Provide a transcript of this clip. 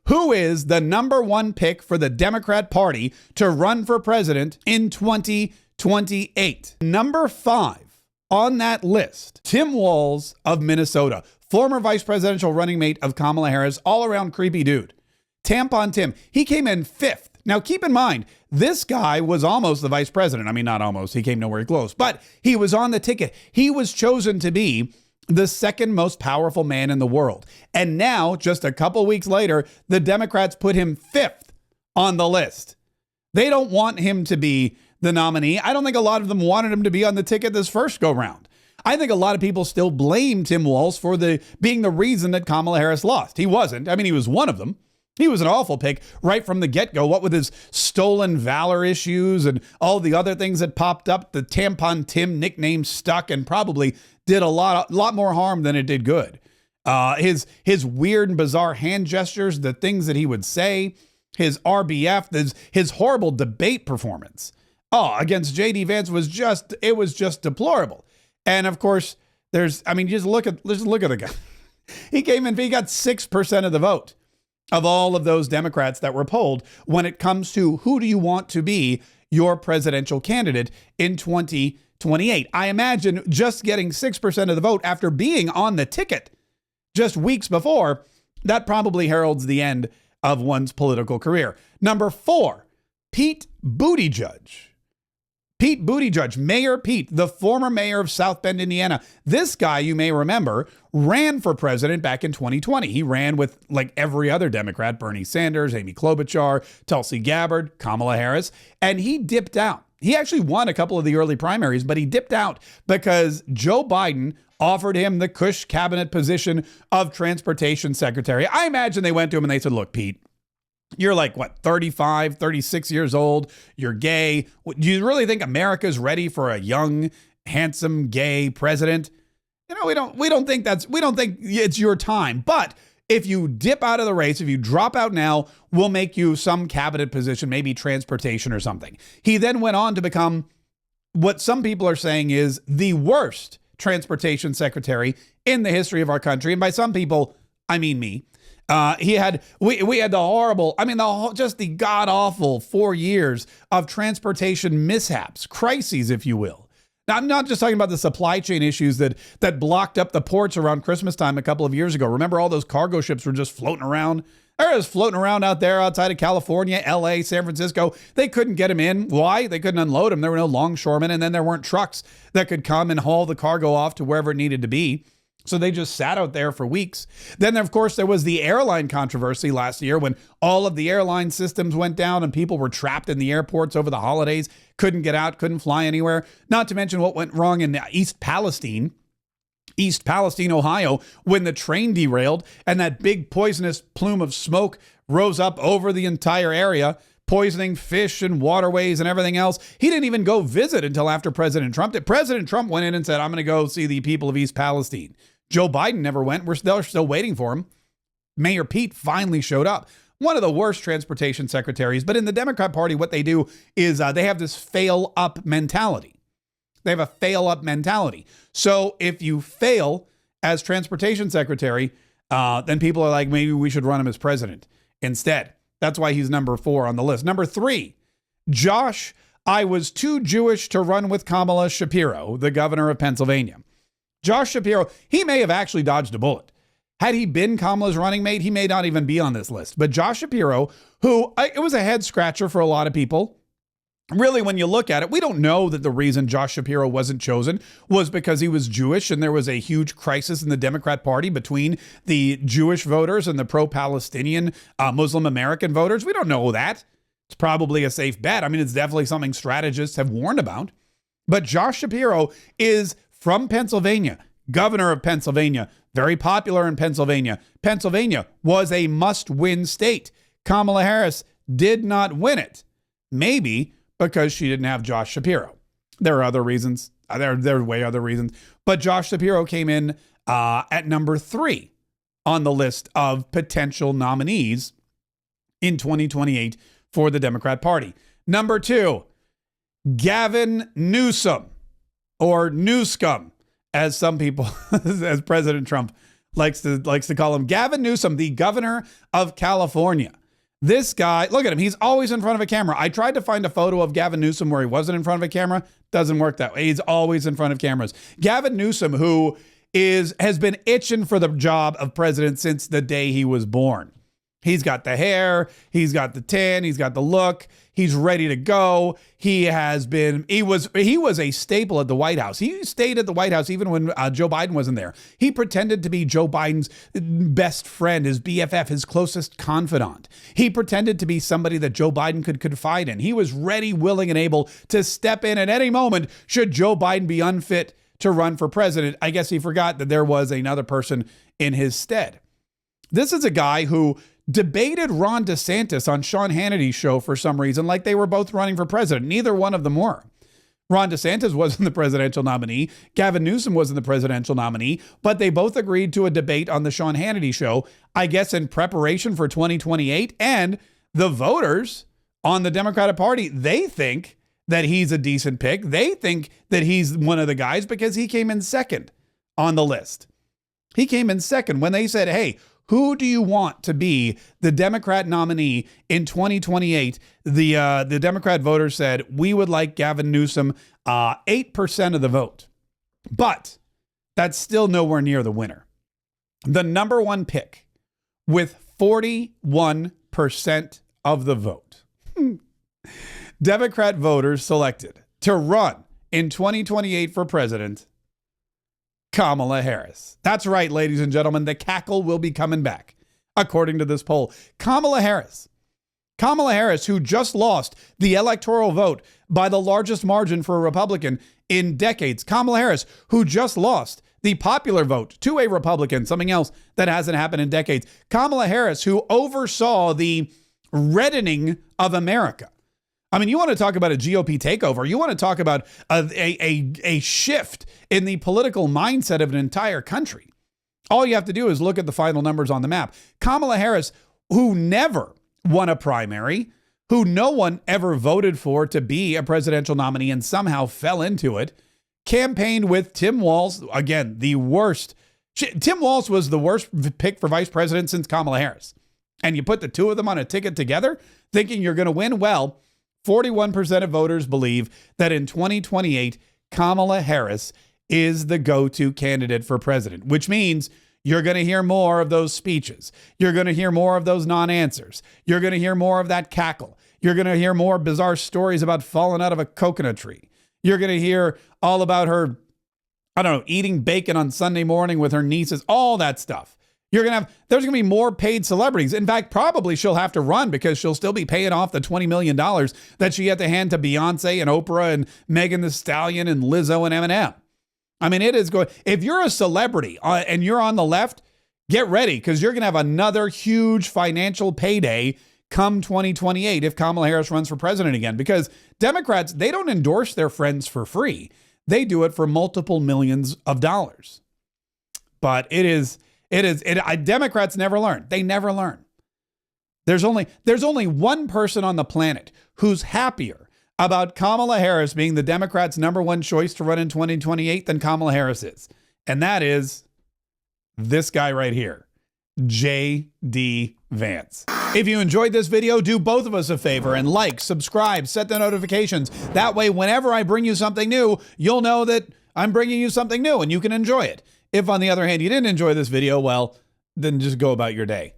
Who is the number one pick for the Democrat Party to run for president in 2028? Number 5 on that list, Tim Walz of Minnesota, former vice presidential running mate of Kamala Harris, all around creepy dude. Tampon Tim, he came in 5th. Now, keep in mind, this guy was almost the vice president. I mean, not almost. He came nowhere close, but he was on the ticket. He was chosen to be the second most powerful man in the world. And now, just a couple weeks later, the Democrats put him 5th on the list. They don't want him to be the nominee. I don't think a lot of them wanted him to be on the ticket this first go round. I think a lot of people still blame Tim Walz for being the reason that Kamala Harris lost. He wasn't. I mean, he was one of them. He was an awful pick right from the get-go. What with his stolen valor issues and all the other things that popped up, the Tampon Tim nickname stuck and probably did a lot more harm than it did good. His weird and bizarre hand gestures, the things that he would say, his RBF, his horrible debate performance against J.D. Vance was just deplorable. And of course, just look at the guy. He came in, he got 6% of the vote of all of those Democrats that were polled when it comes to who do you want to be your presidential candidate in 2028. I imagine just getting 6% of the vote after being on the ticket just weeks before, that probably heralds the end of one's political career. Number 4, Pete Buttigieg. Pete Buttigieg, Mayor Pete, the former mayor of South Bend, Indiana. This guy, you may remember, ran for president back in 2020. He ran with, like every other Democrat, Bernie Sanders, Amy Klobuchar, Tulsi Gabbard, Kamala Harris, and he dipped out. He actually won a couple of the early primaries, but he dipped out because Joe Biden offered him the cush cabinet position of transportation secretary. I imagine they went to him and they said, look, Pete, you're like, 35, 36 years old. You're gay. Do you really think America's ready for a young, handsome, gay president? We don't think it's your time. But if you dip out of the race, if you drop out now, we'll make you some cabinet position, maybe transportation or something. He then went on to become what some people are saying is the worst transportation secretary in the history of our country. And by some people, I mean me. We had the horrible, just the god-awful 4 years of transportation mishaps, crises, if you will. Now, I'm not just talking about the supply chain issues that blocked up the ports around Christmas time a couple of years ago. Remember all those cargo ships were just floating around? They're just floating around out there outside of California, LA, San Francisco. They couldn't get them in. Why? They couldn't unload them. There were no longshoremen, and then there weren't trucks that could come and haul the cargo off to wherever it needed to be. So they just sat out there for weeks. Then, of course, there was the airline controversy last year when all of the airline systems went down and people were trapped in the airports over the holidays, couldn't get out, couldn't fly anywhere. Not to mention what went wrong in East Palestine, Ohio, when the train derailed and that big poisonous plume of smoke rose up over the entire area, poisoning fish and waterways and everything else. He didn't even go visit until after President Trump did. President Trump went in and said, I'm going to go see the people of East Palestine. Joe Biden never went. They're still waiting for him. Mayor Pete finally showed up. One of the worst transportation secretaries. But in the Democrat Party, what they do is they have this fail-up mentality. They have a fail-up mentality. So if you fail as transportation secretary, then people are like, maybe we should run him as president instead. That's why he's number 4 on the list. Number 3, Josh, I was too Jewish to run with Kamala Shapiro, the governor of Pennsylvania. Josh Shapiro, he may have actually dodged a bullet. Had he been Kamala's running mate, he may not even be on this list. But Josh Shapiro, it was a head scratcher for a lot of people. Really, when you look at it, we don't know that the reason Josh Shapiro wasn't chosen was because he was Jewish and there was a huge crisis in the Democrat Party between the Jewish voters and the pro-Palestinian Muslim American voters. We don't know that. It's probably a safe bet. It's definitely something strategists have warned about. But Josh Shapiro is from Pennsylvania, governor of Pennsylvania, very popular in Pennsylvania. Pennsylvania was a must-win state. Kamala Harris did not win it. Maybe because she didn't have Josh Shapiro. There are other reasons. There are way other reasons. But Josh Shapiro came in at number 3 on the list of potential nominees in 2028 for the Democrat Party. Number 2, Gavin Newsom, or Newscum, as some people, as President Trump likes to call him Gavin Newsom, the governor of California. This guy, look at him. He's always in front of a camera. I tried to find a photo of Gavin Newsom where he wasn't in front of a camera. Doesn't work that way. He's always in front of cameras. Gavin Newsom, who has been itching for the job of president since the day he was born. He's got the hair, he's got the tan, he's got the look, he's ready to go. He was a staple at the White House. He stayed at the White House even when Joe Biden wasn't there. He pretended to be Joe Biden's best friend, his BFF, his closest confidant. He pretended to be somebody that Joe Biden could confide in. He was ready, willing, and able to step in at any moment should Joe Biden be unfit to run for president. I guess he forgot that there was another person in his stead. This is a guy who debated Ron DeSantis on Sean Hannity's show for some reason, like they were both running for president. Neither one of them were. Ron DeSantis wasn't the presidential nominee. Gavin Newsom wasn't the presidential nominee, but they both agreed to a debate on the Sean Hannity show, I guess in preparation for 2028. And the voters on the Democratic Party, they think that he's a decent pick. They think that he's one of the guys because he came in second on the list. He came in second when they said, hey, who do you want to be the Democrat nominee in 2028? The Democrat voters said, we would like Gavin Newsom, 8% of the vote. But that's still nowhere near the winner. The number one pick with 41% of the vote. Democrat voters selected to run in 2028 for president, Kamala Harris. That's right, ladies and gentlemen, the cackle will be coming back, according to this poll. Kamala Harris, who just lost the electoral vote by the largest margin for a Republican in decades. Kamala Harris, who just lost the popular vote to a Republican, something else that hasn't happened in decades. Kamala Harris, who oversaw the reddening of America. I mean, you want to talk about a GOP takeover. You want to talk about a shift in the political mindset of an entire country. All you have to do is look at the final numbers on the map. Kamala Harris, who never won a primary, who no one ever voted for to be a presidential nominee and somehow fell into it, campaigned with Tim Walz. Again, the worst. Tim Walz was the worst pick for vice president since Kamala Harris. And you put the two of them on a ticket together, thinking you're going to win. Well, 41% of voters believe that in 2028, Kamala Harris is the go-to candidate for president, which means you're going to hear more of those speeches. You're going to hear more of those non-answers. You're going to hear more of that cackle. You're going to hear more bizarre stories about falling out of a coconut tree. You're going to hear all about her, eating bacon on Sunday morning with her nieces, all that stuff. There's going to be more paid celebrities. In fact, probably she'll have to run because she'll still be paying off the $20 million that she had to hand to Beyonce and Oprah and Megan Thee Stallion and Lizzo and Eminem. I mean, it is going, if you're a celebrity and you're on the left, get ready because you're going to have another huge financial payday come 2028 if Kamala Harris runs for president again, because Democrats, they don't endorse their friends for free. They do it for multiple millions of dollars. But Democrats never learn. They never learn. There's only one person on the planet who's happier about Kamala Harris being the Democrats' number one choice to run in 2028 than Kamala Harris is. And that is this guy right here, J.D. Vance. If you enjoyed this video, do both of us a favor and like, subscribe, set the notifications. That way, whenever I bring you something new, you'll know that I'm bringing you something new and you can enjoy it. If, on the other hand, you didn't enjoy this video, well, then just go about your day.